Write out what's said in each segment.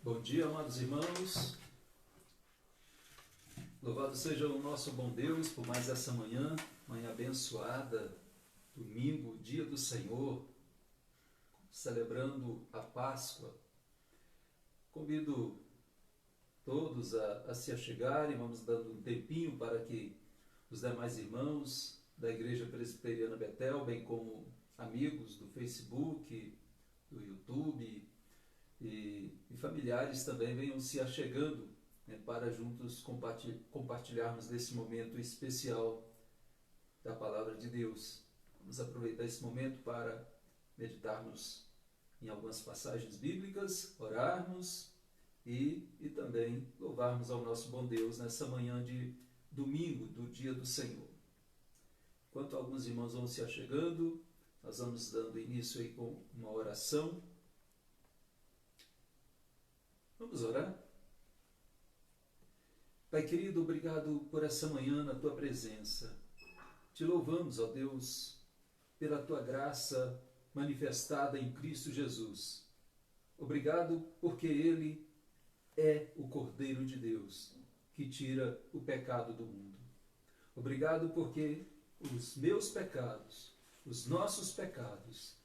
Bom dia, amados irmãos. Louvado seja o nosso bom Deus por mais essa manhã abençoada, domingo, dia do Senhor, celebrando a Páscoa. Convido todos a se achegarem, vamos dando um tempinho para que os demais irmãos da Igreja Presbiteriana Betel, bem como amigos do Facebook, do YouTube e familiares também venham se achegando, para juntos compartilharmos desse momento especial da Palavra de Deus. Vamos aproveitar esse momento para meditarmos em algumas passagens bíblicas, orarmos e também louvarmos ao nosso bom Deus nessa manhã de domingo, do dia do Senhor. Enquanto alguns irmãos vão se achegando, nós vamos dando início aí com uma oração. Vamos orar? Pai querido, obrigado por essa manhã na Tua presença. Te louvamos, ó Deus, pela Tua graça manifestada em Cristo Jesus. Obrigado porque Ele é o Cordeiro de Deus, que tira o pecado do mundo. Obrigado porque os meus pecados, os nossos pecados,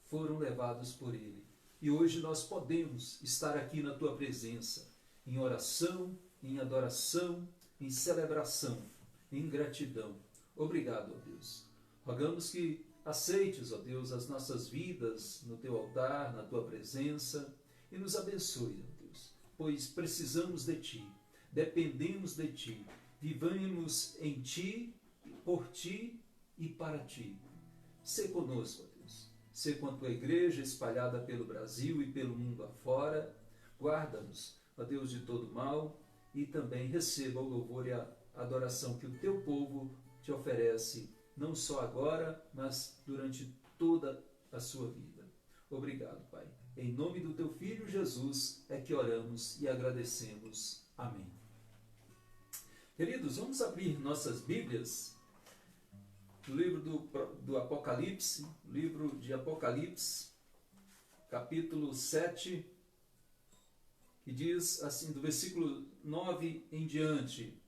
foram levados por Ele. E hoje nós podemos estar aqui na Tua presença, em oração, em adoração, em celebração, em gratidão. Obrigado, ó Deus. Rogamos que aceites, ó Deus, as nossas vidas no Teu altar, na Tua presença, e nos abençoe, ó Deus, pois precisamos de Ti, dependemos de Ti, vivemos em Ti, por Ti e para Ti. Sê conosco, ó Deus. Sê com a Tua igreja espalhada pelo Brasil e pelo mundo afora. Guarda-nos, ó Deus, de todo mal, e também receba o louvor e a adoração que o Teu povo te oferece, não só agora, mas durante toda a sua vida. Obrigado, Pai. Em nome do Teu Filho Jesus é que oramos e agradecemos. Amém. Queridos, vamos abrir nossas Bíblias no livro do Apocalipse, livro de Apocalipse, capítulo 7, que diz assim, do versículo 9 em diante.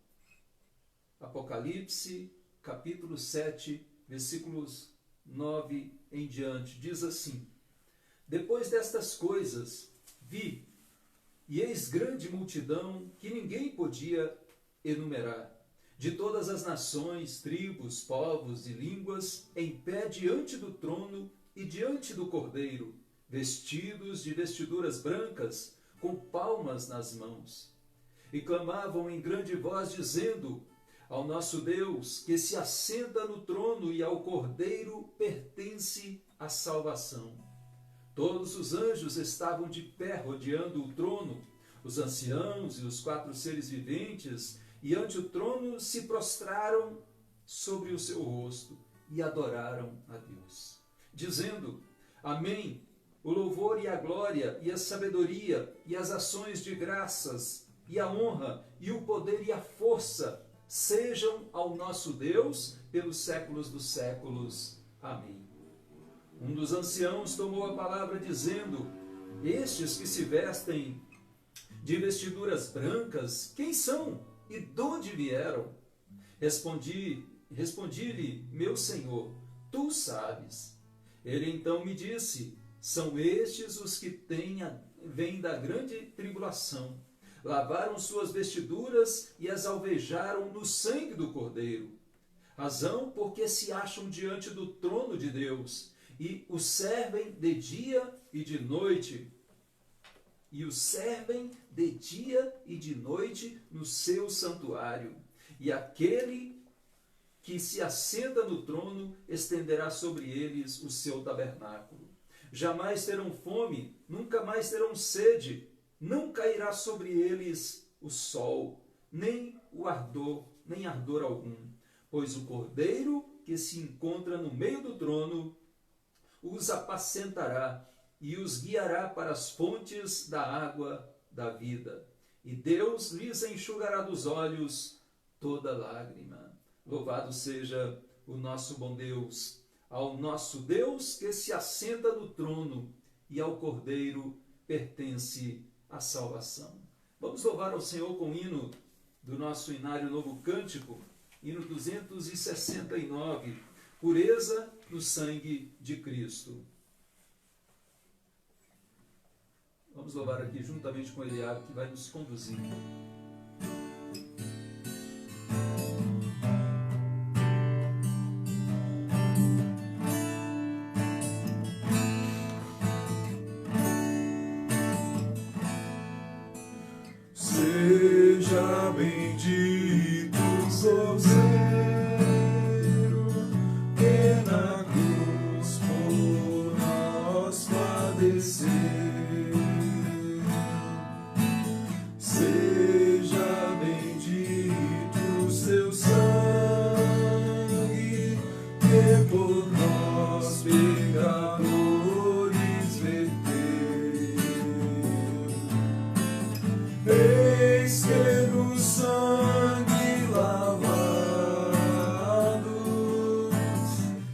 Apocalipse, capítulo 7, versículos 9 em diante, diz assim: Depois destas coisas vi, e eis grande multidão que ninguém podia enumerar, de todas as nações, tribos, povos e línguas, em pé diante do trono e diante do Cordeiro, vestidos de vestiduras brancas, com palmas nas mãos. E clamavam em grande voz, dizendo: Ao nosso Deus, que se assenta no trono, e ao Cordeiro pertence a salvação. Todos os anjos estavam de pé rodeando o trono, os anciãos e os 4 seres viventes, e ante o trono se prostraram sobre o seu rosto e adoraram a Deus, dizendo: Amém. O louvor e a glória e a sabedoria e as ações de graças e a honra e o poder e a força sejam ao nosso Deus pelos séculos dos séculos. Amém. Um dos anciãos tomou a palavra dizendo: Estes que se vestem de vestiduras brancas, quem são e de onde vieram? Respondi-lhe: Meu Senhor, tu sabes. Ele então me disse: São estes os que vêm da grande tribulação. Lavaram suas vestiduras e as alvejaram no sangue do Cordeiro. Razão porque se acham diante do trono de Deus e o servem de dia e de noite. No seu santuário. E aquele que se assenta no trono estenderá sobre eles o seu tabernáculo. Jamais terão fome, nunca mais terão sede, não cairá sobre eles o sol, nem ardor algum, pois o Cordeiro que se encontra no meio do trono os apacentará e os guiará para as fontes da água da vida. E Deus lhes enxugará dos olhos toda lágrima. Louvado seja o nosso bom Deus. Ao nosso Deus que se assenta no trono, e ao Cordeiro pertence a salvação. Vamos louvar ao Senhor com o hino do nosso Inário Novo Cântico, hino 269, Pureza no Sangue de Cristo. Vamos louvar aqui juntamente com Eliabe, que vai nos conduzir. Seja bendito o Cordeiro, que na cruz por nós padeceu. Seja bendito o seu sangue, que por nós pecadores verteu. Eis que no sangue lavados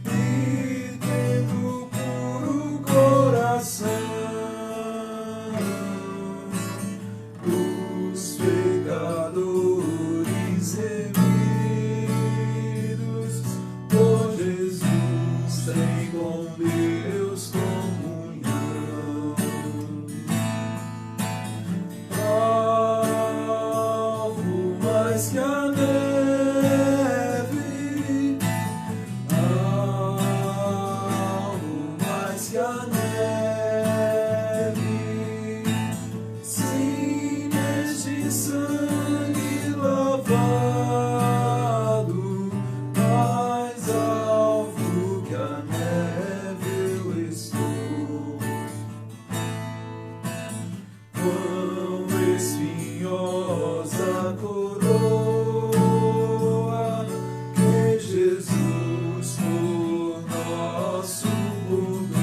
e tendo puro coração, os pecadores remidos por Jesus têm com Deus comunhão. Alvo mais que a neve, alvo mais que a neve, sim, neste sangue lavado, mais alvo que a neve eu estou. Quão espinhosa coroa que Jesus por nós suportou.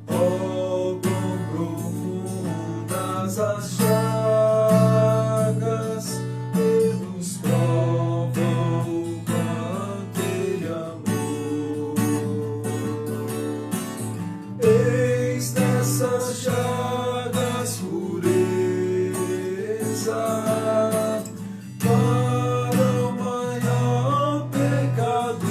Oh, quão profundas as chagas que nos provam o quanto Ele amou. Eis nessas chagas pureza para o maior pecador.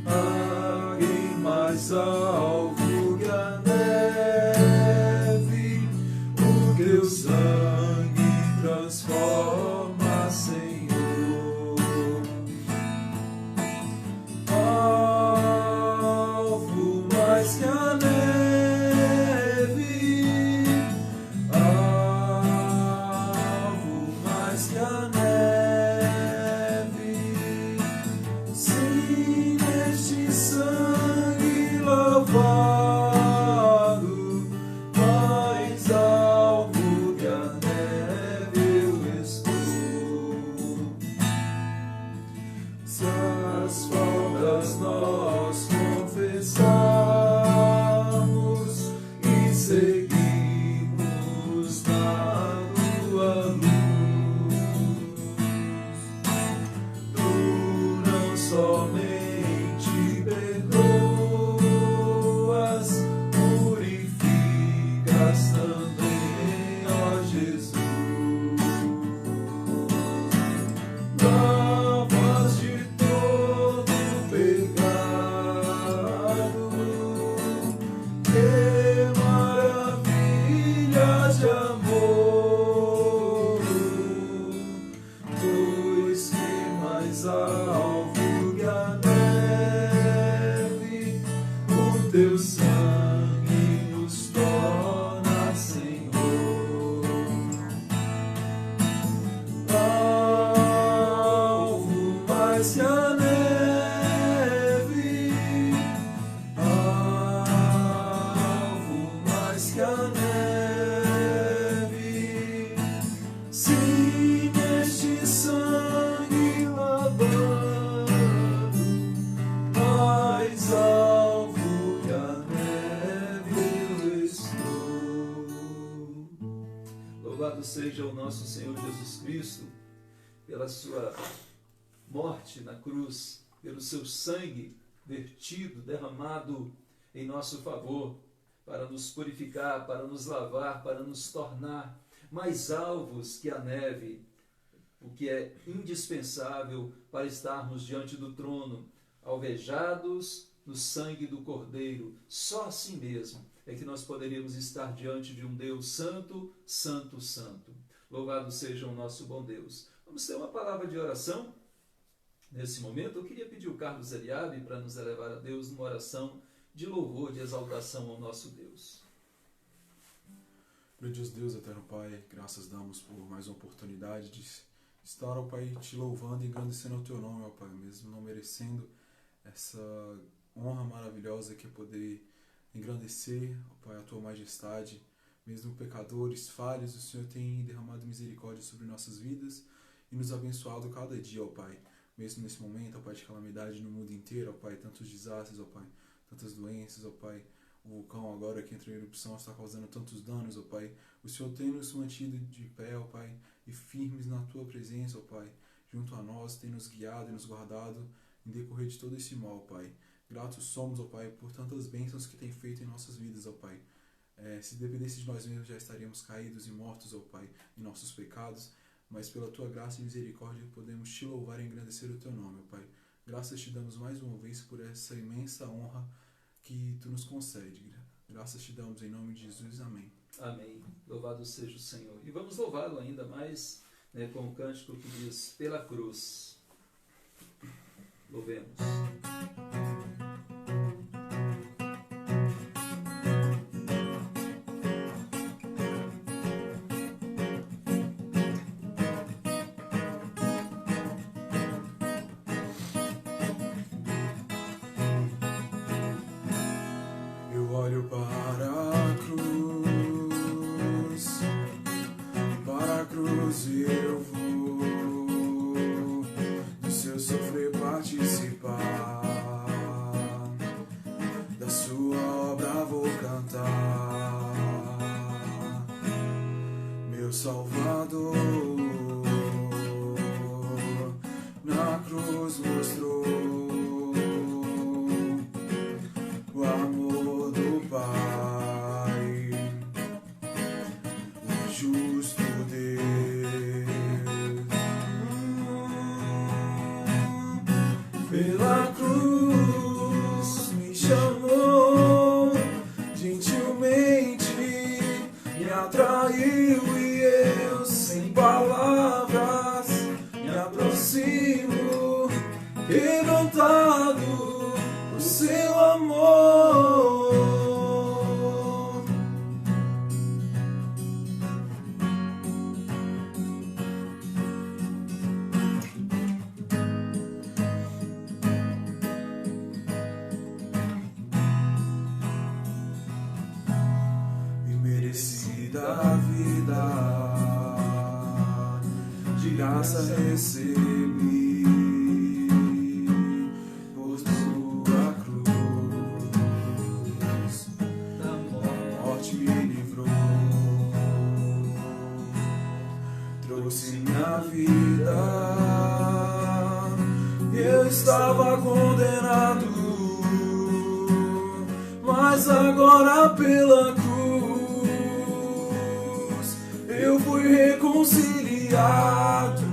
Alguém mais alvo que a neve, o teu sangue transforma, Senhor. Alvo mais que a neve, alvo mais que a neve, sim, neste sangue lavado, mais alvo que a neve eu estou. Se as faltas nós confessarmos e seguirmos na tua luz, tu não somente perdoas, purificas também, ó Jesus. Lavas de todo pecado, que maravilha de amor, pois que mais alvo que a neve, o teu sangue nos torna, Senhor. Alvo mais que a neve, alvo mais que a neve, sim, neste sangue lavado, mais alvo que a neve eu estou. Louvado seja o nosso Senhor Jesus Cristo pela sua morte na cruz, pelo seu sangue vertido, derramado em nosso favor, para nos purificar, para nos lavar, para nos tornar mais alvos que a neve, o que é indispensável para estarmos diante do trono, alvejados no sangue do Cordeiro. Só assim mesmo é que nós poderíamos estar diante de um Deus santo, santo, santo. Louvado seja o nosso bom Deus. Vamos ter uma palavra de oração. Nesse momento, eu queria pedir o Carlos Eliabe para nos elevar a Deus numa oração de louvor, de exaltação ao nosso Deus. Grandioso Deus, eterno Pai, graças damos por mais uma oportunidade de estar, ó Pai, te louvando e engrandecendo o Teu nome, ó Pai, mesmo não merecendo essa honra maravilhosa que é poder engrandecer, ó Pai, a Tua majestade. Mesmo pecadores, falhos, o Senhor tem derramado misericórdia sobre nossas vidas e nos abençoado cada dia, ó Pai. Mesmo nesse momento, ó Pai, de calamidade no mundo inteiro, ó Pai, tantos desastres, ó Pai, tantas doenças, ó Pai. O vulcão agora que entrou em erupção está causando tantos danos, ó Pai. O Senhor tem nos mantido de pé, ó Pai, e firmes na Tua presença, ó Pai. Junto a nós, tem nos guiado e nos guardado em decorrer de todo esse mal, ó Pai. Gratos somos, ó Pai, por tantas bênçãos que tem feito em nossas vidas, ó Pai. Se dependesse de nós mesmos, já estaríamos caídos e mortos, ó Pai, em nossos pecados. Mas pela Tua graça e misericórdia podemos Te louvar e engrandecer o Teu nome, ó Pai. Graças Te damos mais uma vez por essa imensa honra que Tu nos concede. Graças Te damos em nome de Jesus. Amém. Amém. Louvado seja o Senhor. E vamos louvá-lo ainda mais, com o cântico que diz: pela cruz. Louvemos. Eu olho para a cruz e eu vou do seu sofrer participar, da sua obra vou cantar, meu Salvador na cruz mostrou o amor do Pai, o justo Deus. Pela cruz me chamou, gentilmente me atraiu e eu, sem palavras, me aproximo, quebrantado o seu amor. Imerecida vida, de graça recebi, por tua cruz, da morte me livrou, trouxe minha vida, eu estava condenado, mas agora pela cruz eu fui reconciliado.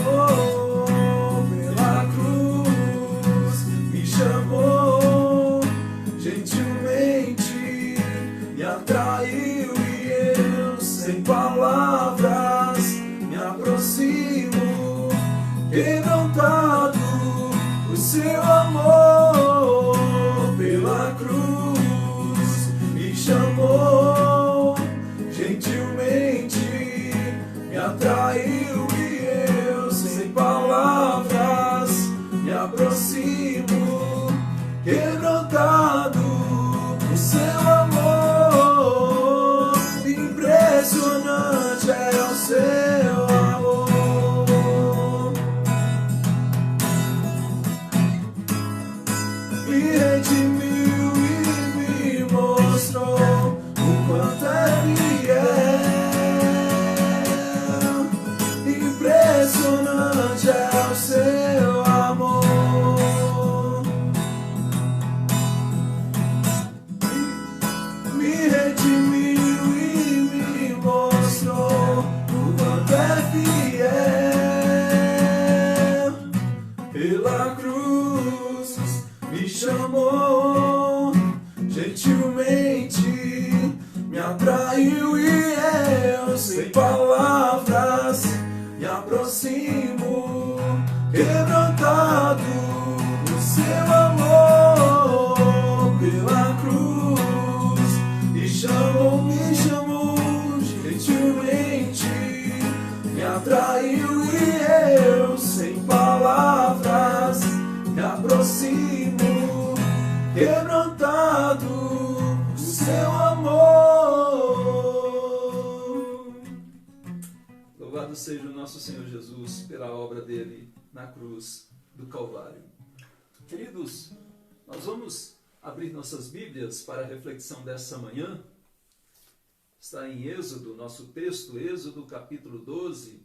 Oh, pela cruz me chamou, gentilmente me atraiu e eu, sem palavras, me aproximo, quebrantado o seu amor. Pela cruz me chamou, gentilmente me atraiu e eu, sem palavras, me aproximo, quebrantado o seu amor. Impressionante é o seu amor. Me redimiu e me mostrou o quanto é fiel. Impressionante é o seu amor. quebrantado o seu amor pela cruz, e me chamou gentilmente, me atraiu e eu, sem palavras, me aproximo, quebrantado o seu amor. Louvado seja o nosso Senhor Jesus pela obra dele na cruz do Calvário. Queridos, nós vamos abrir nossas Bíblias para a reflexão dessa manhã. Está em Êxodo, nosso texto, Êxodo capítulo 12,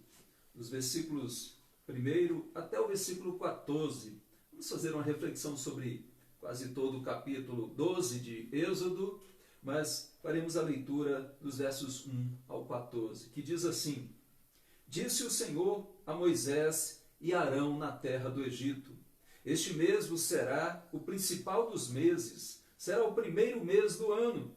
dos versículos 1 até o versículo 14. Vamos fazer uma reflexão sobre quase todo o capítulo 12 de Êxodo, mas faremos a leitura dos versos 1 ao 14, que diz assim: Disse o Senhor a Moisés e Arão na terra do Egito: Este mês vos será o principal dos meses, será o primeiro mês do ano.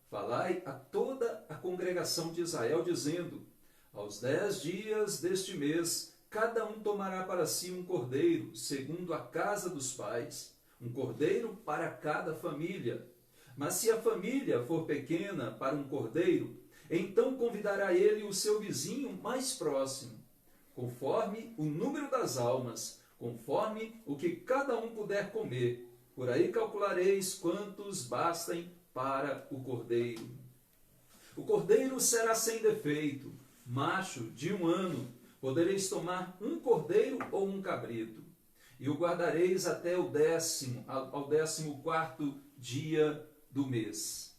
Falai a toda a congregação de Israel, dizendo: Aos 10 dias deste mês, cada um tomará para si um cordeiro, segundo a casa dos pais, um cordeiro para cada família. Mas se a família for pequena para um cordeiro, então convidará ele o seu vizinho mais próximo, conforme o número das almas, conforme o que cada um puder comer. Por aí calculareis quantos bastem para o cordeiro. O cordeiro será sem defeito, macho de 1 ano. Podereis tomar um cordeiro ou um cabrito, e o guardareis até ao 14º dia do mês.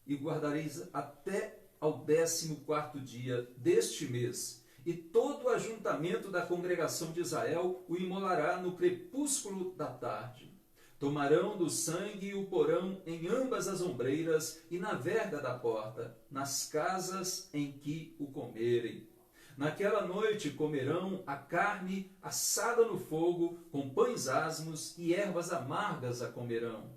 E guardareis até ao 14º dia deste mês, e todo o ajuntamento da congregação de Israel o imolará no crepúsculo da tarde. Tomarão do sangue e o porão em ambas as ombreiras e na verga da porta, nas casas em que o comerem. Naquela noite comerão a carne assada no fogo, com pães asmos e ervas amargas a comerão.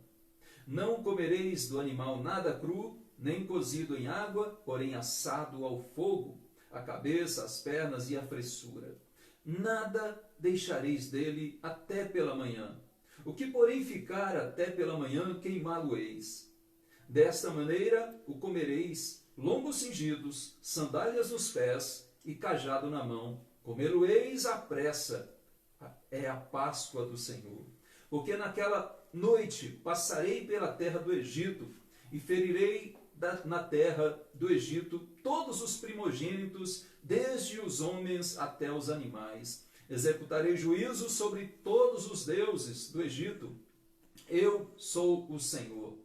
Não comereis do animal nada cru, nem cozido em água, porém assado ao fogo, a cabeça, as pernas e a fressura. Nada deixareis dele até pela manhã. O que, porém, ficar até pela manhã, queimá-lo-eis. Desta maneira o comereis, lombos cingidos, sandálias nos pés e cajado na mão. Comê-lo-eis à pressa. É a Páscoa do Senhor. Porque naquela noite passarei pela terra do Egito e ferirei na terra do Egito todos os primogênitos, desde os homens até os animais. Executarei juízo sobre todos os deuses do Egito. Eu sou o Senhor.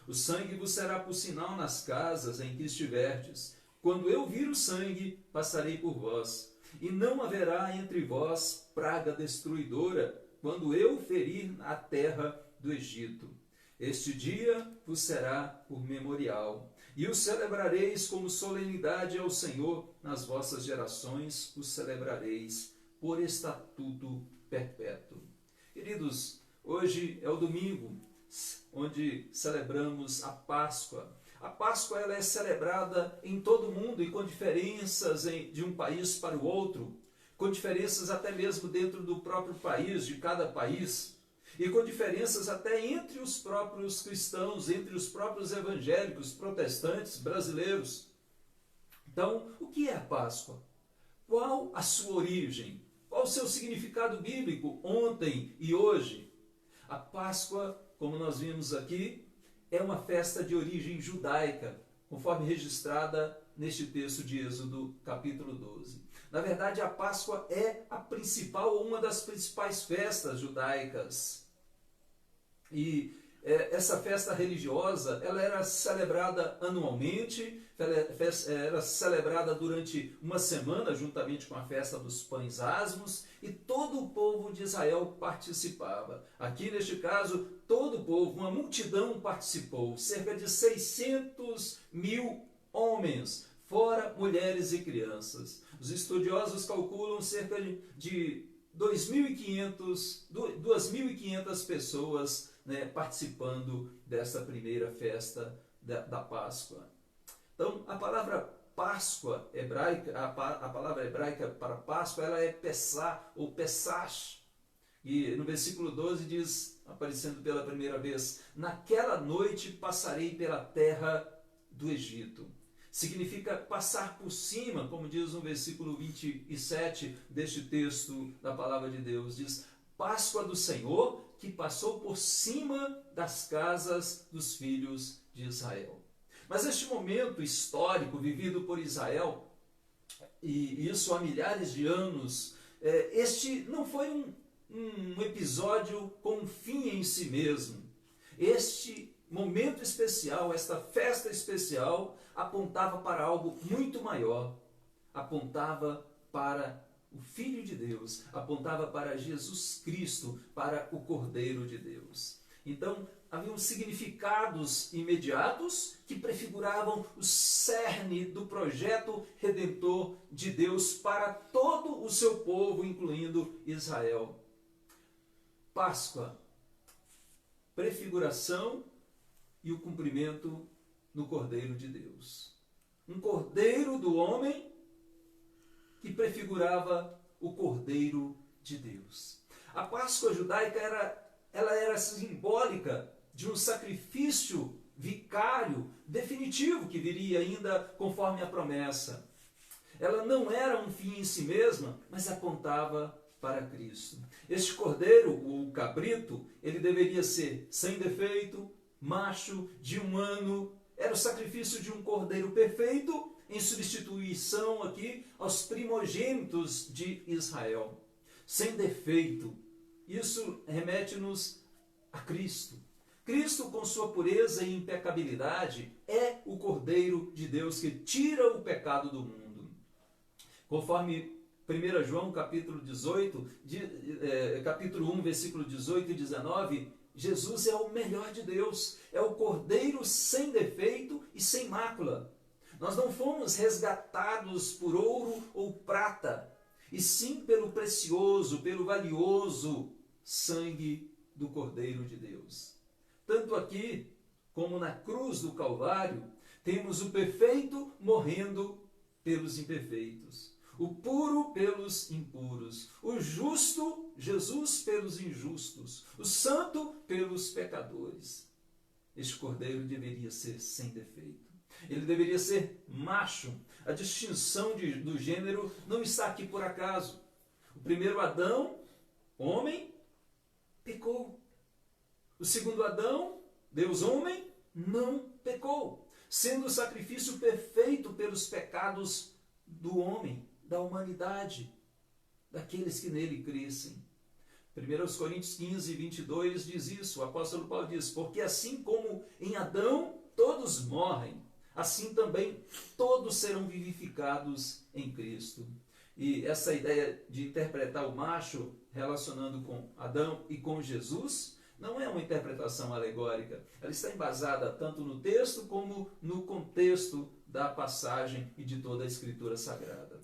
O sangue vos será por sinal nas casas em que estiverdes. Quando eu vir o sangue, passarei por vós. E não haverá entre vós praga destruidora, quando eu ferir a terra do Egito. Este dia vos será por memorial. E o celebrareis como solenidade ao Senhor. Nas vossas gerações o celebrareis por estatuto perpétuo. Queridos, hoje é o domingo, onde celebramos a Páscoa. A Páscoa ela é celebrada em todo o mundo e com diferenças de um país para o outro, com diferenças até mesmo dentro do próprio país, de cada país, e com diferenças até entre os próprios cristãos, entre os próprios evangélicos, protestantes, brasileiros. Então, o que é a Páscoa? Qual a sua origem? Qual o seu significado bíblico ontem e hoje? A Páscoa, como nós vimos aqui, é uma festa de origem judaica, conforme registrada neste texto de Êxodo, capítulo 12. Na verdade, a Páscoa é a principal, ou uma das principais festas judaicas. E essa festa religiosa, ela era celebrada anualmente, era celebrada durante uma semana, juntamente com a festa dos pães asmos, e todo o povo de Israel participava. Aqui, neste caso, todo o povo, uma multidão participou, cerca de 600.000 homens, fora mulheres e crianças. Os estudiosos calculam cerca de 2.500 pessoas, né, participando dessa primeira festa da Páscoa. Então, a palavra Páscoa hebraica, a palavra hebraica para Páscoa, ela é Pessah ou Pessash. E no versículo 12 diz, aparecendo pela primeira vez, naquela noite passarei pela terra do Egito. Significa passar por cima, como diz no versículo 27 deste texto da palavra de Deus. Diz, Páscoa do Senhor, que passou por cima das casas dos filhos de Israel. Mas este momento histórico vivido por Israel, e isso há milhares de anos, este não foi um episódio com um fim em si mesmo. Este momento especial, esta festa especial, apontava para algo muito maior. Apontava para o Filho de Deus, apontava para Jesus Cristo, para o Cordeiro de Deus. Então, haviam significados imediatos que prefiguravam o cerne do projeto redentor de Deus para todo o seu povo, incluindo Israel. Páscoa, prefiguração e o cumprimento no Cordeiro de Deus. Um Cordeiro do homem que prefigurava o Cordeiro de Deus. A Páscoa judaica era simbólica de um sacrifício vicário definitivo que viria ainda conforme a promessa. Ela não era um fim em si mesma, mas apontava para Cristo. Este cordeiro, o cabrito, ele deveria ser sem defeito, macho, de 1 ano. Era o sacrifício de um cordeiro perfeito em substituição aqui aos primogênitos de Israel. Sem defeito. Isso remete-nos a Cristo. Cristo, com sua pureza e impecabilidade, é o Cordeiro de Deus que tira o pecado do mundo. Conforme 1 João capítulo 1, versículo 18 e 19, Jesus é o melhor de Deus, é o Cordeiro sem defeito e sem mácula. Nós não fomos resgatados por ouro ou prata, e sim pelo precioso, pelo valioso sangue do Cordeiro de Deus. Tanto aqui como na cruz do Calvário, temos o perfeito morrendo pelos imperfeitos, o puro pelos impuros, o justo, Jesus, pelos injustos, o santo pelos pecadores. Este cordeiro deveria ser sem defeito. Ele deveria ser macho. A distinção do gênero não está aqui por acaso. O primeiro Adão, homem, pecou. O segundo Adão, Deus homem, não pecou, sendo o sacrifício perfeito pelos pecados do homem, da humanidade, daqueles que nele crescem. 1 Coríntios 15, 22 diz isso, o apóstolo Paulo diz, porque assim como em Adão todos morrem, assim também todos serão vivificados em Cristo. E essa ideia de interpretar o macho relacionando com Adão e com Jesus não é uma interpretação alegórica. Ela está embasada tanto no texto como no contexto da passagem e de toda a Escritura Sagrada.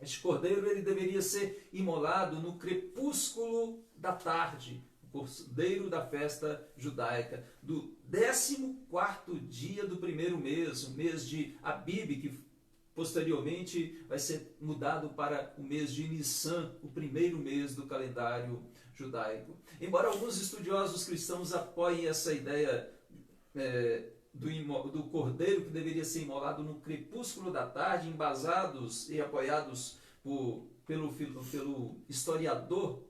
Este cordeiro ele deveria ser imolado no crepúsculo da tarde, o cordeiro da festa judaica, do 14º dia do primeiro mês, o mês de Abib, que posteriormente vai ser mudado para o mês de Nissan, o primeiro mês do calendário judaico. Embora alguns estudiosos cristãos apoiem essa ideia do cordeiro que deveria ser imolado no crepúsculo da tarde, embasados e apoiados pelo historiador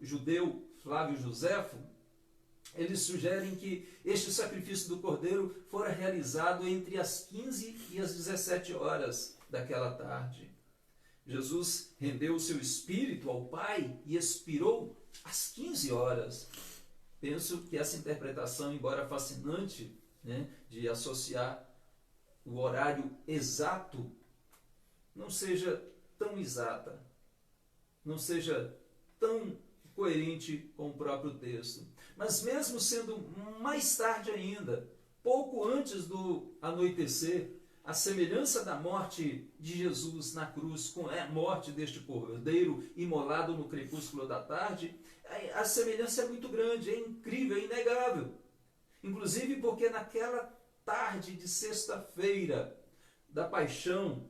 judeu Flávio Joséfo, eles sugerem que este sacrifício do cordeiro fora realizado entre as 15 e as 17 horas daquela tarde. Jesus rendeu o seu espírito ao Pai e expirou às 15 horas. Penso que essa interpretação, embora fascinante, de associar o horário exato, não seja tão exata, não seja tão coerente com o próprio texto. Mas mesmo sendo mais tarde ainda, pouco antes do anoitecer, a semelhança da morte de Jesus na cruz com a morte deste cordeiro imolado no crepúsculo da tarde, a semelhança é muito grande, é incrível, é inegável. Inclusive porque naquela tarde de sexta-feira, da paixão,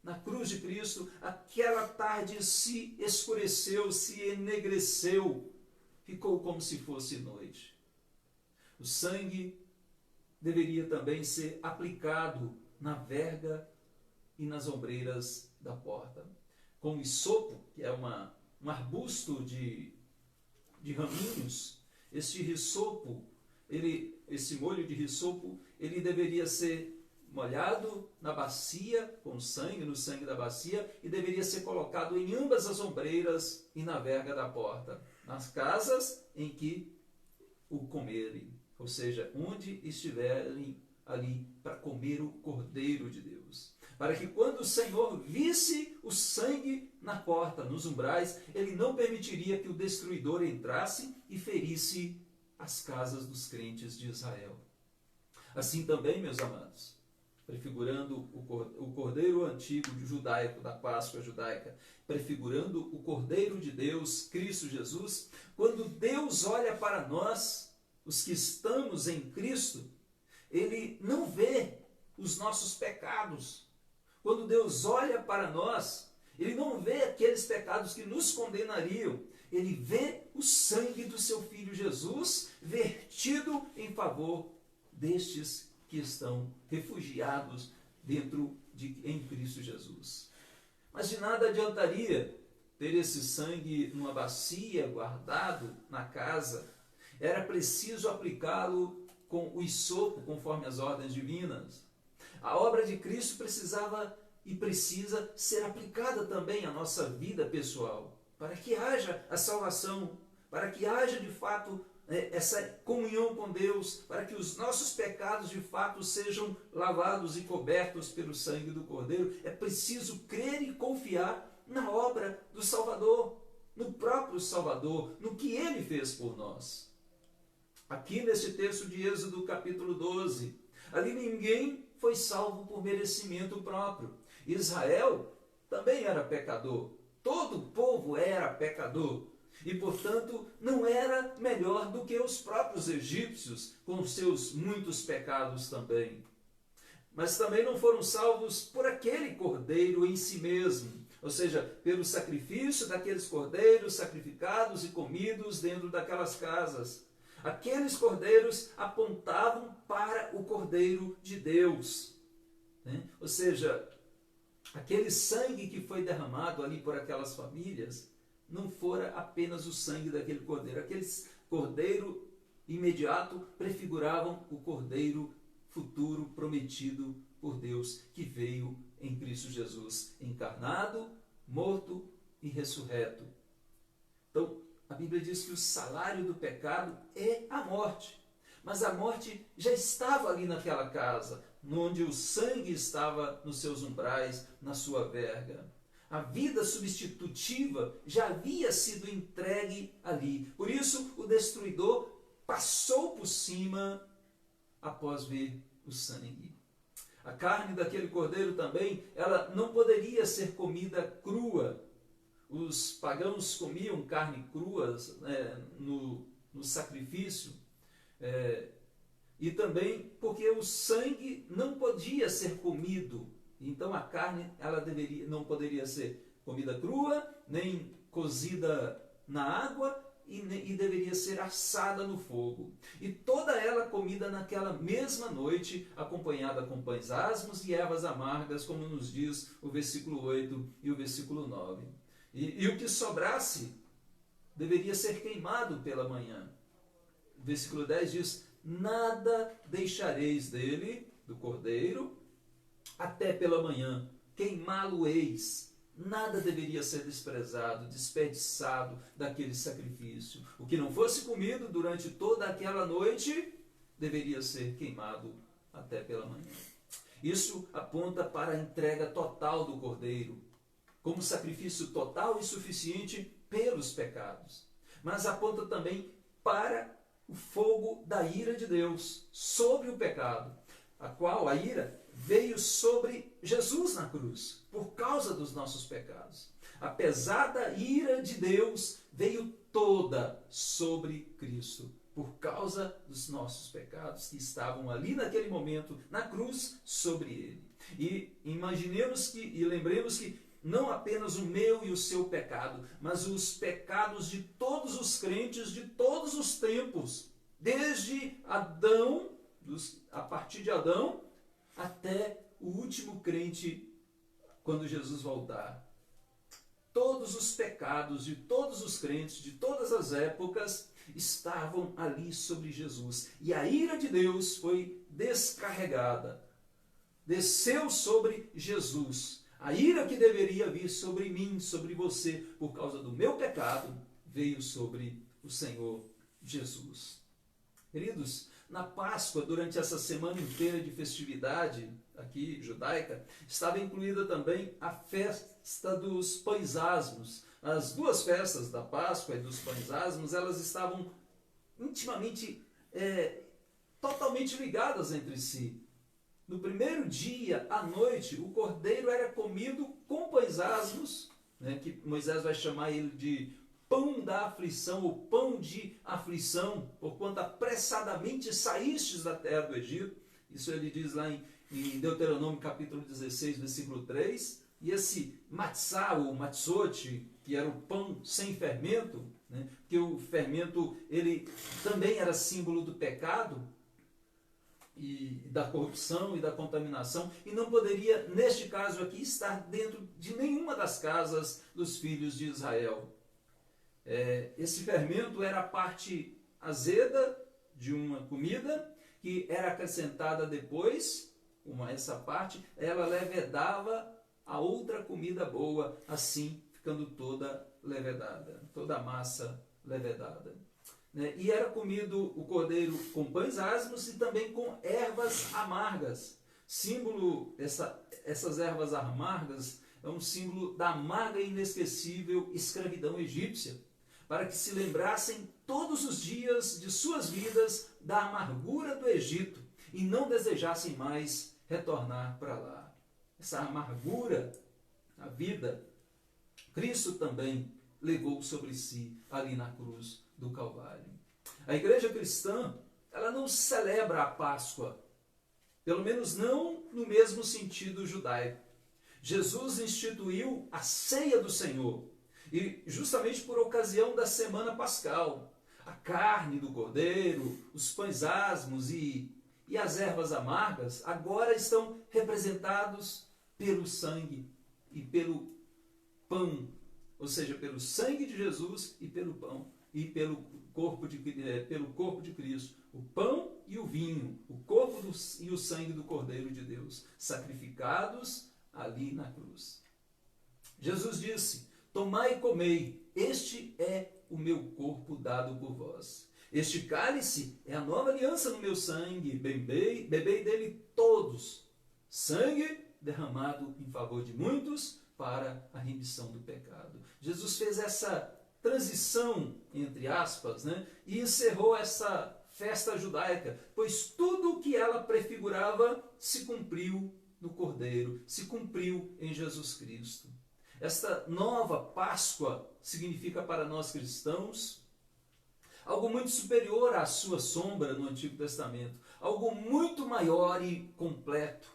na cruz de Cristo, aquela tarde se escureceu, se enegreceu, ficou como se fosse noite. O sangue deveria também ser aplicado na verga e nas ombreiras da porta. Com hisopo, que é um arbusto de raminhos, esse molho de hisopo, ele deveria ser molhado na bacia, com sangue, no sangue da bacia, e deveria ser colocado em ambas as ombreiras e na verga da porta, nas casas em que o comerem, ou seja, onde estiverem ali para comer o Cordeiro de Deus. Para que quando o Senhor visse o sangue na porta, nos umbrais, ele não permitiria que o destruidor entrasse e ferisse as casas dos crentes de Israel. Assim também, meus amados, prefigurando o Cordeiro antigo judaico, da Páscoa judaica, prefigurando o Cordeiro de Deus, Cristo Jesus, quando Deus olha para nós, os que estamos em Cristo, ele não vê os nossos pecados. Quando Deus olha para nós, ele não vê aqueles pecados que nos condenariam, ele vê o sangue do seu Filho Jesus vertido em favor destes que estão refugiados em Cristo Jesus. Mas de nada adiantaria ter esse sangue numa bacia guardado na casa. Era preciso aplicá-lo com o hisopo, conforme as ordens divinas. A obra de Cristo precisava e precisa ser aplicada também à nossa vida pessoal, para que haja a salvação, para que haja de fato essa comunhão com Deus, para que os nossos pecados de fato sejam lavados e cobertos pelo sangue do Cordeiro. É preciso crer e confiar na obra do Salvador, no próprio Salvador, no que Ele fez por nós. Aqui nesse texto de Êxodo capítulo 12, ali ninguém foi salvo por merecimento próprio. Israel também era pecador, todo o povo era pecador. E, portanto, não era melhor do que os próprios egípcios, com seus muitos pecados também. Mas também não foram salvos por aquele cordeiro em si mesmo, ou seja, pelo sacrifício daqueles cordeiros sacrificados e comidos dentro daquelas casas. Aqueles cordeiros apontavam para o Cordeiro de Deus, né? Ou seja, aquele sangue que foi derramado ali por aquelas famílias não fora apenas o sangue daquele cordeiro. Aqueles cordeiro imediato prefiguravam o cordeiro futuro prometido por Deus, que veio em Cristo Jesus, encarnado, morto e ressurreto. Então, a Bíblia diz que o salário do pecado é a morte. Mas a morte já estava ali naquela casa, onde o sangue estava nos seus umbrais, na sua verga. A vida substitutiva já havia sido entregue ali. Por isso, o destruidor passou por cima após ver o sangue. A carne daquele cordeiro também, ela não poderia ser comida crua. Os pagãos comiam carne crua no sacrifício. E também porque o sangue não podia ser comido. Então a carne não poderia ser comida crua, nem cozida na água e deveria ser assada no fogo. E toda ela comida naquela mesma noite, acompanhada com pães asmos e ervas amargas, como nos diz o versículo 8 e o versículo 9. E o que sobrasse deveria ser queimado pela manhã. O versículo 10 diz: nada deixareis dele, do cordeiro, até pela manhã, queimá-lo-eis. Nada deveria ser desprezado, desperdiçado daquele sacrifício. O que não fosse comido durante toda aquela noite, deveria ser queimado até pela manhã. Isso aponta para a entrega total do cordeiro, como sacrifício total e suficiente pelos pecados. Mas aponta também para o fogo da ira de Deus sobre o pecado, a qual a ira veio sobre Jesus na cruz, por causa dos nossos pecados. A pesada ira de Deus veio toda sobre Cristo, por causa dos nossos pecados que estavam ali naquele momento, na cruz, sobre ele. E imaginemos e lembremos que não apenas o meu e o seu pecado, mas os pecados de todos os crentes de todos os tempos, desde Adão, a partir de Adão, até o último crente quando Jesus voltar. Todos os pecados de todos os crentes de todas as épocas estavam ali sobre Jesus. E a ira de Deus foi descarregada. Desceu sobre Jesus. A ira que deveria vir sobre mim, sobre você, por causa do meu pecado, veio sobre o Senhor Jesus. Queridos, na Páscoa, durante essa semana inteira de festividade aqui judaica, estava incluída também a festa dos pães asmos. As duas festas da Páscoa e dos pães asmos, elas estavam intimamente, totalmente ligadas entre si. No primeiro dia, à noite, o cordeiro era comido com pães asmos, né, que Moisés vai chamar ele de pão da aflição, ou pão de aflição, porquanto apressadamente saístes da terra do Egito. Isso ele diz lá em Deuteronômio capítulo 16, versículo 3. E esse matzá, ou matzot, que era o pão sem fermento, né, porque o fermento ele também era símbolo do pecado, e da corrupção e da contaminação, e não poderia, neste caso aqui, estar dentro de nenhuma das casas dos filhos de Israel. Esse fermento era a parte azeda de uma comida, que era acrescentada depois, essa parte, ela levedava a outra comida boa, assim ficando toda levedada, toda a massa levedada. E era comido o cordeiro com pães asmos e também com ervas amargas. Símbolo, essas ervas amargas é um símbolo da amarga e inesquecível escravidão egípcia, para que se lembrassem todos os dias de suas vidas da amargura do Egito e não desejassem mais retornar para lá. Essa amargura, a vida, Cristo também levou sobre si ali na cruz do Calvário. A igreja cristã, ela não celebra a Páscoa, pelo menos não no mesmo sentido judaico. Jesus instituiu a ceia do Senhor, e justamente por ocasião da semana pascal, a carne do cordeiro, os pães asmos e as ervas amargas agora estão representados pelo sangue e pelo pão, ou seja, pelo sangue de Jesus e pelo pão, e pelo corpo de Cristo, o pão e o vinho, o corpo e o sangue do Cordeiro de Deus, sacrificados ali na cruz. Jesus disse: tomai e comei, este é o meu corpo dado por vós. Este cálice é a nova aliança no meu sangue, bebei dele todos, sangue derramado em favor de muitos para a remissão do pecado. Jesus fez essa transição, entre aspas, né, e encerrou essa festa judaica, pois tudo o que ela prefigurava se cumpriu no Cordeiro, se cumpriu em Jesus Cristo. Esta nova Páscoa significa para nós cristãos algo muito superior à sua sombra no Antigo Testamento, algo muito maior e completo.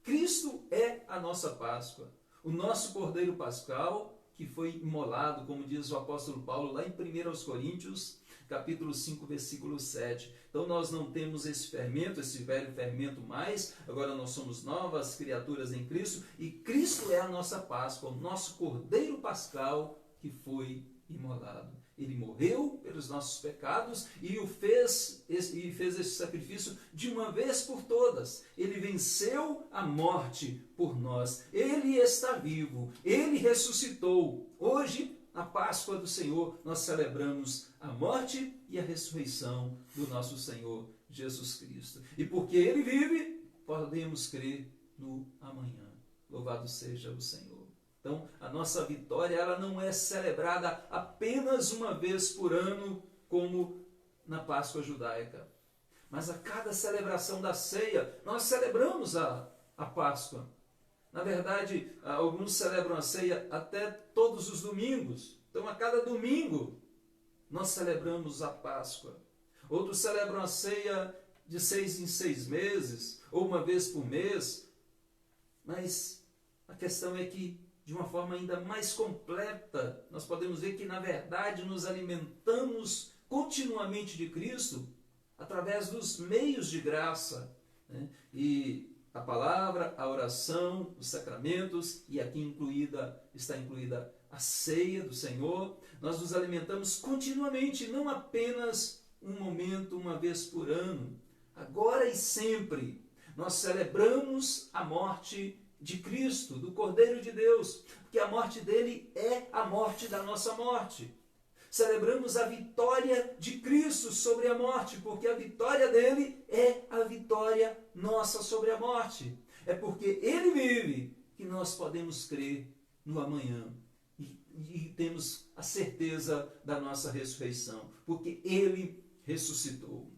Cristo é a nossa Páscoa, o nosso Cordeiro Pascal, que foi imolado, como diz o apóstolo Paulo lá em 1 Coríntios, capítulo 5, versículo 7. Então nós não temos esse fermento, esse velho fermento mais, agora nós somos novas criaturas em Cristo, e Cristo é a nossa Páscoa, o nosso Cordeiro Pascal que foi imolado. Ele morreu pelos nossos pecados e fez esse sacrifício de uma vez por todas. Ele venceu a morte por nós. Ele está vivo. Ele ressuscitou. Hoje, na Páscoa do Senhor, nós celebramos a morte e a ressurreição do nosso Senhor Jesus Cristo. E porque Ele vive, podemos crer no amanhã. Louvado seja o Senhor. Então, a nossa vitória ela não é celebrada apenas uma vez por ano, como na Páscoa judaica. Mas a cada celebração da ceia, nós celebramos a Páscoa. Na verdade, alguns celebram a ceia até todos os domingos. Então, a cada domingo, nós celebramos a Páscoa. Outros celebram a ceia de 6 em 6 meses, ou uma vez por mês. Mas a questão é que, de uma forma ainda mais completa, nós podemos ver que, na verdade, nos alimentamos continuamente de Cristo através dos meios de graça, né? E a palavra, a oração, os sacramentos, e aqui está incluída a ceia do Senhor. Nós nos alimentamos continuamente, não apenas um momento, uma vez por ano. Agora e sempre, nós celebramos a morte de Cristo, do Cordeiro de Deus, porque a morte dele é a morte da nossa morte. Celebramos a vitória de Cristo sobre a morte, porque a vitória dele é a vitória nossa sobre a morte. É porque ele vive que nós podemos crer no amanhã e temos a certeza da nossa ressurreição, porque ele ressuscitou.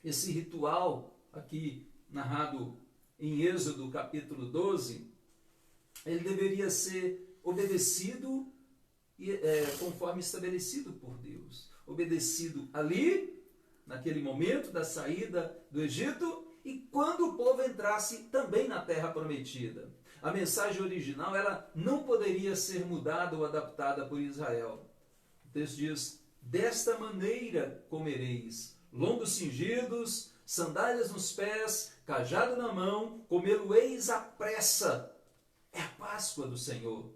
Esse ritual aqui narrado em Êxodo capítulo 12, ele deveria ser obedecido conforme estabelecido por Deus. Obedecido ali, naquele momento da saída do Egito, e quando o povo entrasse também na terra prometida. A mensagem original ela não poderia ser mudada ou adaptada por Israel. O texto diz: desta maneira comereis, lombos cingidos, sandálias nos pés, cajado na mão, comê-lo-eis à pressa. É a Páscoa do Senhor,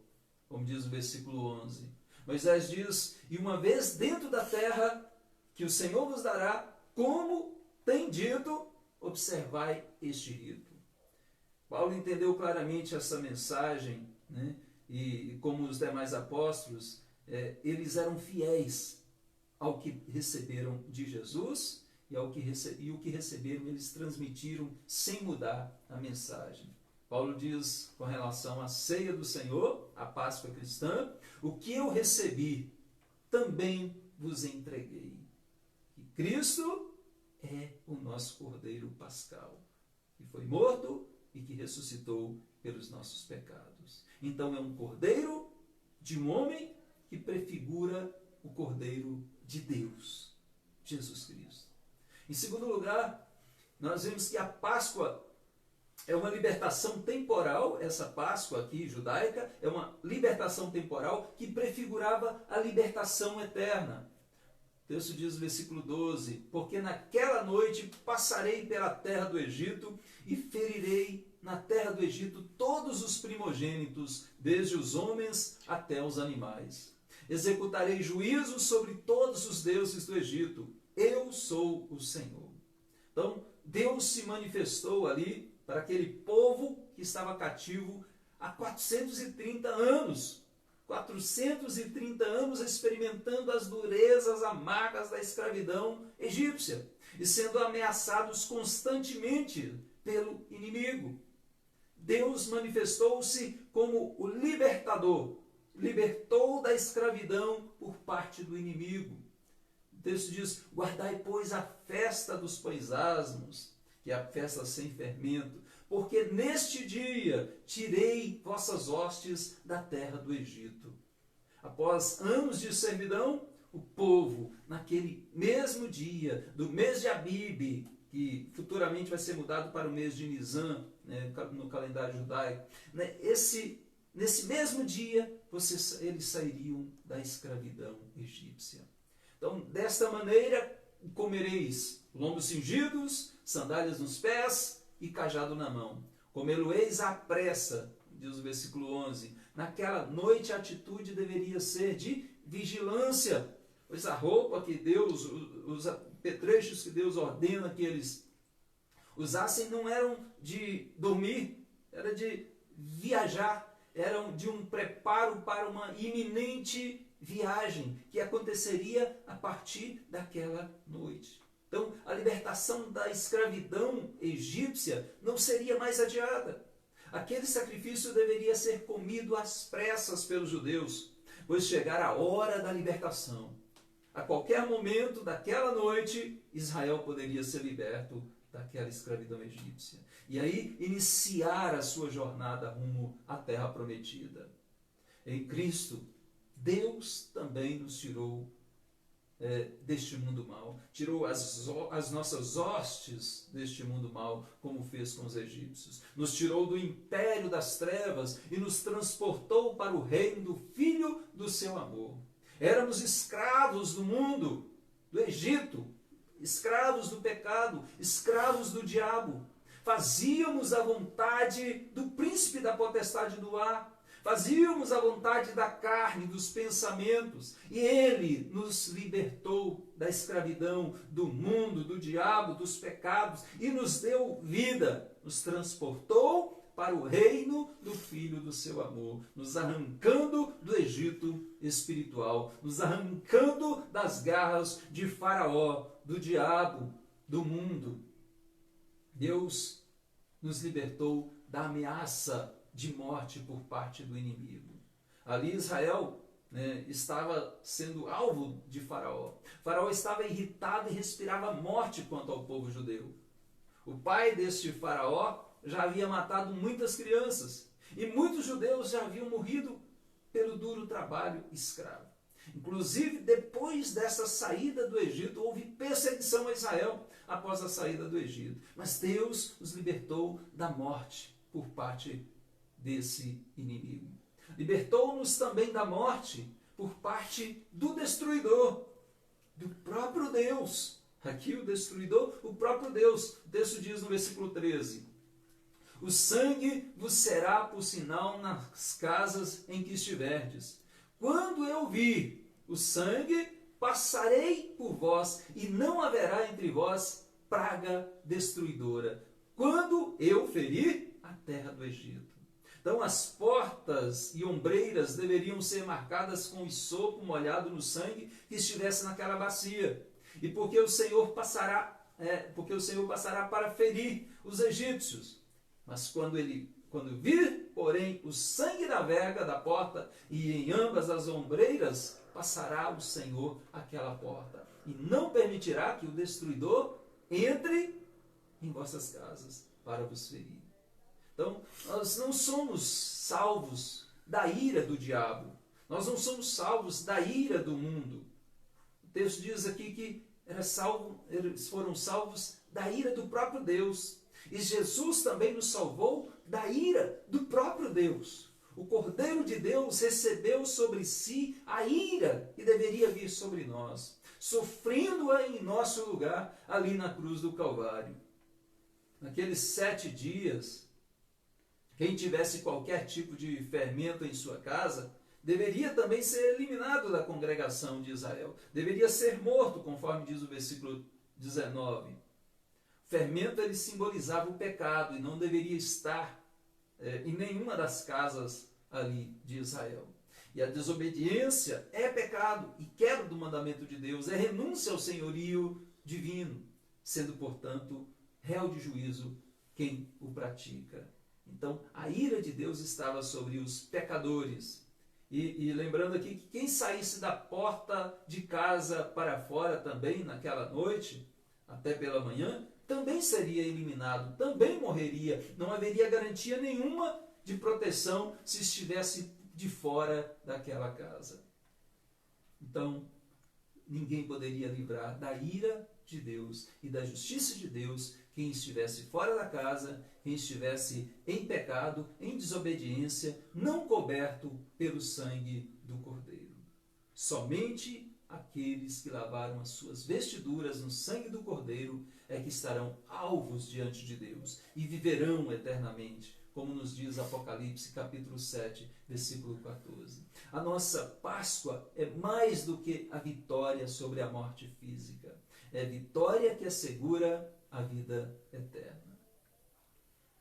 como diz o versículo 11. Moisés diz: e uma vez dentro da terra que o Senhor vos dará, como tem dito, observai este rito. Paulo entendeu claramente essa mensagem, né? E como os demais apóstolos, eles eram fiéis ao que receberam de Jesus e o que receberam eles transmitiram sem mudar a mensagem. Paulo diz com relação à ceia do Senhor, a Páscoa cristã: o que eu recebi, também vos entreguei. E Cristo é o nosso Cordeiro Pascal, que foi morto e que ressuscitou pelos nossos pecados. Então é um Cordeiro de um homem que prefigura o Cordeiro de Deus, Jesus Cristo. Em segundo lugar, nós vemos que a Páscoa é uma libertação temporal. Essa Páscoa aqui judaica é uma libertação temporal que prefigurava a libertação eterna. O texto diz no versículo 12: porque naquela noite passarei pela terra do Egito e ferirei na terra do Egito todos os primogênitos, desde os homens até os animais. Executarei juízo sobre todos os deuses do Egito. Eu sou o Senhor. Então, Deus se manifestou ali para aquele povo que estava cativo há 430 anos. 430 anos experimentando as durezas amargas da escravidão egípcia e sendo ameaçados constantemente pelo inimigo. Deus manifestou-se como o libertador, libertou da escravidão por parte do inimigo. O texto diz: guardai, pois, a festa dos pães asmos, que é a festa sem fermento, porque neste dia tirei vossas hostes da terra do Egito. Após anos de servidão, o povo, naquele mesmo dia, do mês de Abibe, que futuramente vai ser mudado para o mês de Nisan, né, no calendário judaico, né, nesse mesmo dia, eles sairiam da escravidão egípcia. Então, desta maneira, comereis lombos cingidos, sandálias nos pés e cajado na mão. Comê-lo-eis à pressa, diz o versículo 11. Naquela noite a atitude deveria ser de vigilância, pois a roupa que Deus, os apetrechos que Deus ordena que eles usassem não eram de dormir, era de viajar, eram de um preparo para uma iminente viagem que aconteceria a partir daquela noite. Então, a libertação da escravidão egípcia não seria mais adiada. Aquele sacrifício deveria ser comido às pressas pelos judeus, pois chegara a hora da libertação. A qualquer momento daquela noite, Israel poderia ser liberto daquela escravidão egípcia. E aí, iniciar a sua jornada rumo à terra prometida. Em Cristo, Deus também nos tirou deste mundo mal, tirou as nossas hostes deste mundo mal, como fez com os egípcios. Nos tirou do império das trevas e nos transportou para o reino do Filho do seu amor. Éramos escravos do mundo, do Egito, escravos do pecado, escravos do diabo. Fazíamos a vontade do príncipe da potestade do ar. Fazíamos a vontade da carne, dos pensamentos, e ele nos libertou da escravidão, do mundo, do diabo, dos pecados, e nos deu vida, nos transportou para o reino do Filho do seu amor, nos arrancando do Egito espiritual, nos arrancando das garras de Faraó, do diabo, do mundo. Deus nos libertou da ameaça de morte por parte do inimigo. Ali Israel estava sendo alvo de Faraó. Faraó estava irritado e respirava morte quanto ao povo judeu. O pai deste Faraó já havia matado muitas crianças e muitos judeus já haviam morrido pelo duro trabalho escravo. Inclusive, depois dessa saída do Egito, houve perseguição a Israel após a saída do Egito. Mas Deus os libertou da morte por parte desse inimigo. Libertou-nos também da morte por parte do destruidor, do próprio Deus. Aqui o destruidor, o próprio Deus. O texto diz no versículo 13: o sangue vos será por sinal nas casas em que estiverdes. Quando eu vir o sangue, passarei por vós, e não haverá entre vós praga destruidora, quando eu ferir a terra do Egito. Então as portas e ombreiras deveriam ser marcadas com isopo molhado no sangue que estivesse naquela bacia. E porque o Senhor passará para ferir os egípcios. Mas quando vir, porém, o sangue da verga da porta e em ambas as ombreiras, passará o Senhor aquela porta. E não permitirá que o destruidor entre em vossas casas para vos ferir. Então, nós não somos salvos da ira do diabo. Nós não somos salvos da ira do mundo. O texto diz aqui que eles foram salvos da ira do próprio Deus. E Jesus também nos salvou da ira do próprio Deus. O Cordeiro de Deus recebeu sobre si a ira que deveria vir sobre nós, sofrendo-a em nosso lugar ali na cruz do Calvário. Naqueles 7 dias, quem tivesse qualquer tipo de fermento em sua casa, deveria também ser eliminado da congregação de Israel. Deveria ser morto, conforme diz o versículo 19. O fermento ele simbolizava o pecado e não deveria estar em nenhuma das casas ali de Israel. E a desobediência é pecado e quebra do mandamento de Deus, é renúncia ao senhorio divino, sendo, portanto, réu de juízo quem o pratica. Então, a ira de Deus estava sobre os pecadores. E lembrando aqui que quem saísse da porta de casa para fora também naquela noite, até pela manhã, também seria eliminado, também morreria. Não haveria garantia nenhuma de proteção se estivesse de fora daquela casa. Então, ninguém poderia livrar da ira de Deus e da justiça de Deus quem estivesse fora da casa, quem estivesse em pecado, em desobediência, não coberto pelo sangue do Cordeiro. Somente aqueles que lavaram as suas vestiduras no sangue do Cordeiro é que estarão alvos diante de Deus e viverão eternamente, como nos diz Apocalipse capítulo 7, versículo 14. A nossa Páscoa é mais do que a vitória sobre a morte física. É a vitória que assegura a vida eterna.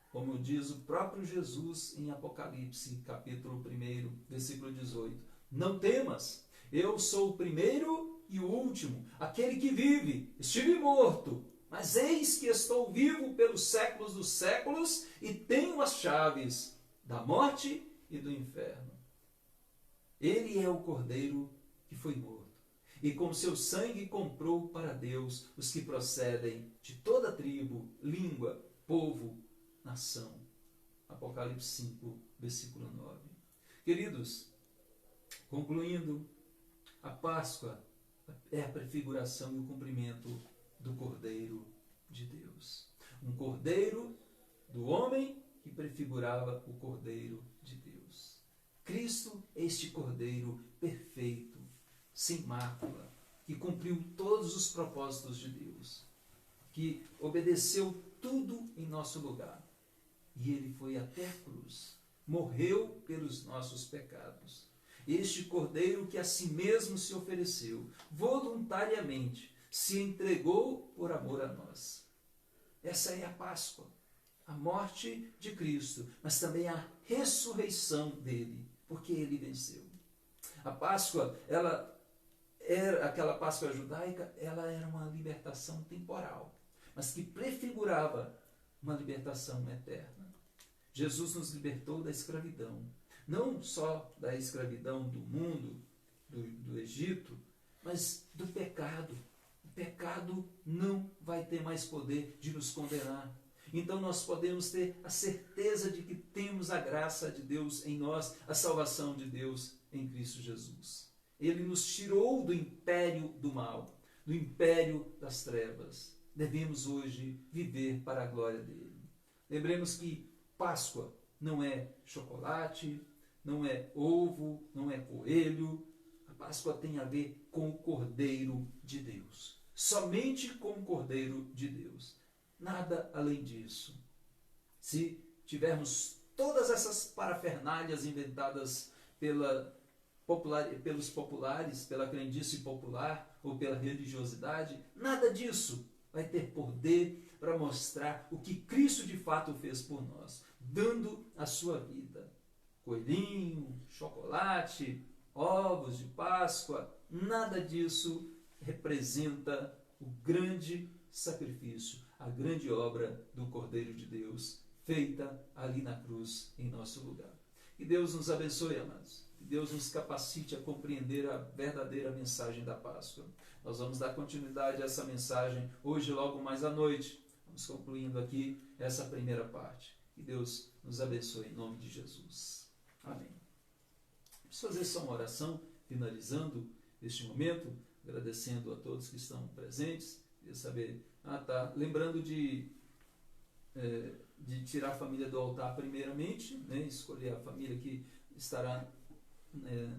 Como diz o próprio Jesus em Apocalipse capítulo 1, versículo 18. Não temas, eu sou o primeiro e o último, aquele que vive. Estive morto, mas eis que estou vivo pelos séculos dos séculos e tenho as chaves da morte e do inferno. Ele é o Cordeiro que foi morto. E com seu sangue comprou para Deus os que procedem de toda tribo, língua, povo, nação. Apocalipse 5, versículo 9. Queridos, concluindo, a Páscoa é a prefiguração e o cumprimento do Cordeiro de Deus. Um Cordeiro do homem que prefigurava o Cordeiro de Deus. Cristo é este Cordeiro perfeito, sem mácula, que cumpriu todos os propósitos de Deus, que obedeceu tudo em nosso lugar. E ele foi até a cruz, morreu pelos nossos pecados. Este Cordeiro que a si mesmo se ofereceu, voluntariamente, se entregou por amor a nós. Essa é a Páscoa, a morte de Cristo, mas também a ressurreição dele, porque ele venceu. A Páscoa, aquela Páscoa judaica, ela era uma libertação temporal, mas que prefigurava uma libertação eterna. Jesus nos libertou da escravidão, não só da escravidão do mundo, do Egito, mas do pecado. O pecado não vai ter mais poder de nos condenar. Então nós podemos ter a certeza de que temos a graça de Deus em nós, a salvação de Deus em Cristo Jesus. Ele nos tirou do império do mal, do império das trevas. Devemos hoje viver para a glória dele. Lembremos que Páscoa não é chocolate, não é ovo, não é coelho. A Páscoa tem a ver com o Cordeiro de Deus. Somente com o Cordeiro de Deus. Nada além disso. Se tivermos todas essas parafernálias inventadas pelos populares, pela crendice popular ou pela religiosidade, nada disso vai ter poder para mostrar o que Cristo de fato fez por nós, dando a sua vida. Coelhinho, chocolate, ovos de Páscoa, nada disso representa o grande sacrifício, a grande obra do Cordeiro de Deus, feita ali na cruz em nosso lugar. Que Deus nos abençoe, amados. Que Deus nos capacite a compreender a verdadeira mensagem da Páscoa. Nós vamos dar continuidade a essa mensagem hoje, logo mais à noite. Vamos concluindo aqui essa primeira parte. Que Deus nos abençoe em nome de Jesus. Amém. Vamos fazer só uma oração, finalizando este momento, agradecendo a todos que estão presentes. Queria saber, lembrando de tirar a família do altar primeiramente, né? Escolher a família que estará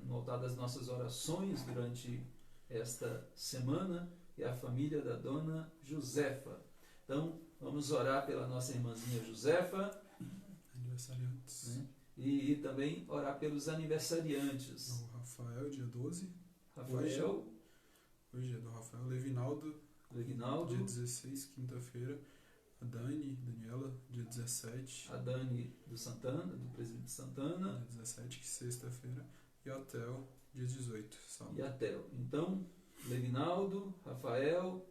no altar das nossas orações durante esta semana, e a família da dona Josefa. Então, vamos orar pela nossa irmãzinha Josefa, aniversariantes, né? E também orar pelos aniversariantes. O Rafael, dia 12. Rafael. Hoje é do Rafael. Levinaldo, dia 16, quinta-feira. A Daniela, dia 17. A Dani do Santana, do Presidente Santana. Dia 17, que sexta-feira. E a Theo, dia 18, sábado. E a Theo. Então, Levinaldo, Rafael,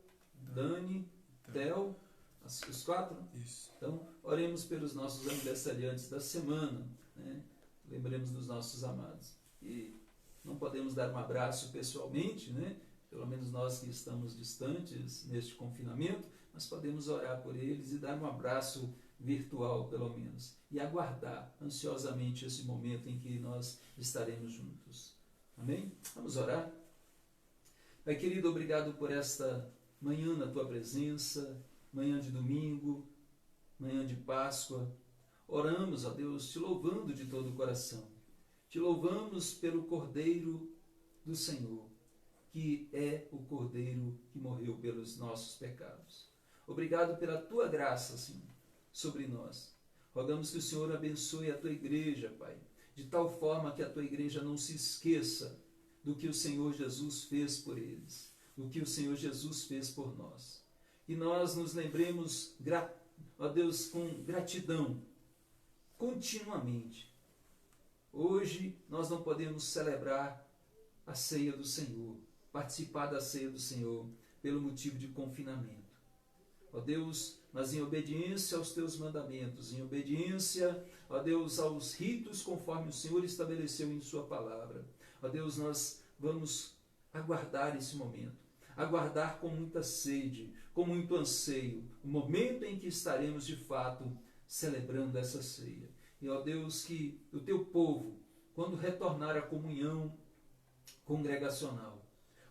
Dani, Theo, os quatro? Isso. Então, oremos pelos nossos aniversariantes da semana, né? Lembremos dos nossos amados. E não podemos dar um abraço pessoalmente, né? Pelo menos nós que estamos distantes neste confinamento, mas podemos orar por eles e dar um abraço virtual, pelo menos, e aguardar ansiosamente esse momento em que nós estaremos juntos. Amém? Vamos orar? Pai querido, obrigado por esta manhã na tua presença, manhã de domingo, manhã de Páscoa. Oramos, ó Deus, te louvando de todo o coração. Te louvamos pelo Cordeiro do Senhor, que é o Cordeiro que morreu pelos nossos pecados. Obrigado pela tua graça, Senhor, sobre nós. Rogamos que o Senhor abençoe a tua igreja, Pai, de tal forma que a tua igreja não se esqueça do que o Senhor Jesus fez por eles, do que o Senhor Jesus fez por nós. E nós nos lembremos, ó Deus, com gratidão, continuamente. Hoje nós não podemos celebrar a ceia do Senhor, participar da ceia do Senhor, pelo motivo de confinamento. Ó Deus, mas em obediência aos teus mandamentos, em obediência, ó Deus, aos ritos conforme o Senhor estabeleceu em sua palavra. Ó Deus, nós vamos aguardar esse momento, aguardar com muita sede, com muito anseio, o momento em que estaremos de fato celebrando essa ceia. E ó Deus, que o teu povo, quando retornar à comunhão congregacional,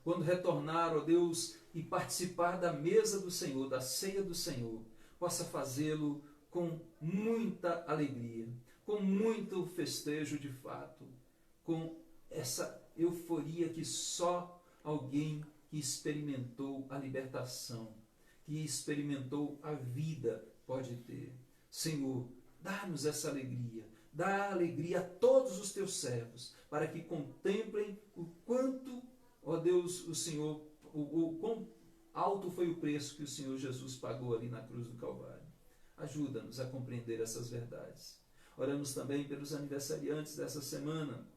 quando retornar, ó Deus, e participar da mesa do Senhor, da ceia do Senhor, possa fazê-lo com muita alegria, com muito festejo de fato, com essa euforia que só alguém que experimentou a libertação, que experimentou a vida pode ter. Senhor, dá-nos essa alegria, dá alegria a todos os teus servos, para que contemplem o quanto, ó Deus, o Senhor, o quão alto foi o preço que o Senhor Jesus pagou ali na cruz do Calvário. Ajuda-nos a compreender essas verdades. Oramos também pelos aniversariantes dessa semana.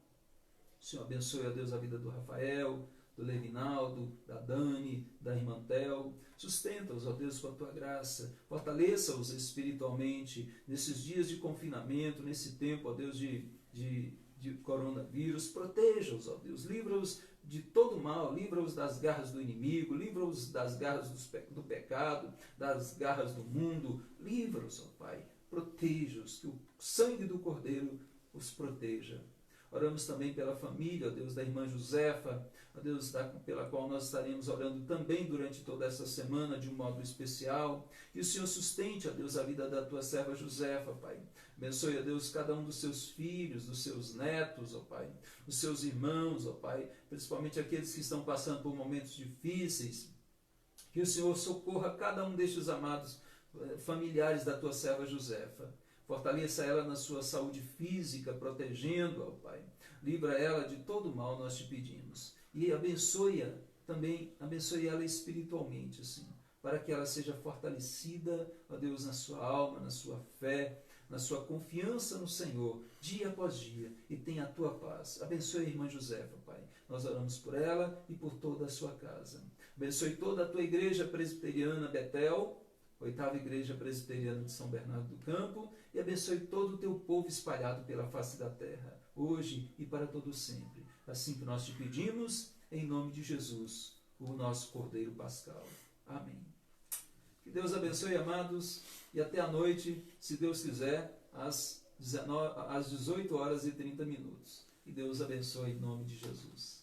O Senhor abençoe, ó Deus, a vida do Rafael, do Levinaldo, da Dani, da irmã Tel. Sustenta-os, ó Deus, com a tua graça. Fortaleça-os espiritualmente nesses dias de confinamento, nesse tempo, ó Deus, de coronavírus. Proteja-os, ó Deus. Livra-os de todo mal. Livra-os das garras do inimigo. Livra-os das garras do pecado, das garras do mundo. Livra-os, ó Pai. Proteja-os. Que o sangue do Cordeiro os proteja. Oramos também pela família, ó Deus, da irmã Josefa, ó Deus, pela qual nós estaremos orando também durante toda essa semana, de um modo especial. Que o Senhor sustente, ó Deus, a vida da tua serva Josefa, Pai. Abençoe, ó Deus, cada um dos seus filhos, dos seus netos, ó Pai, os seus irmãos, ó Pai, principalmente aqueles que estão passando por momentos difíceis. Que o Senhor socorra cada um destes amados familiares da tua serva Josefa. Fortaleça ela na sua saúde física, protegendo-a, ó Pai. Livra ela de todo mal, nós te pedimos. E abençoe-a também, abençoe ela espiritualmente, assim, para que ela seja fortalecida, ó Deus, na sua alma, na sua fé, na sua confiança no Senhor, dia após dia, e tenha a tua paz. Abençoe a irmã Josefa, Pai. Nós oramos por ela e por toda a sua casa. Abençoe toda a tua igreja presbiteriana Betel, 8ª Igreja Presbiteriana de São Bernardo do Campo, e abençoe todo o teu povo espalhado pela face da terra, hoje e para todo sempre. Assim que nós te pedimos, em nome de Jesus, o nosso Cordeiro Pascal. Amém. Que Deus abençoe, amados, e até a noite, se Deus quiser, às 18h30. Que Deus abençoe em nome de Jesus.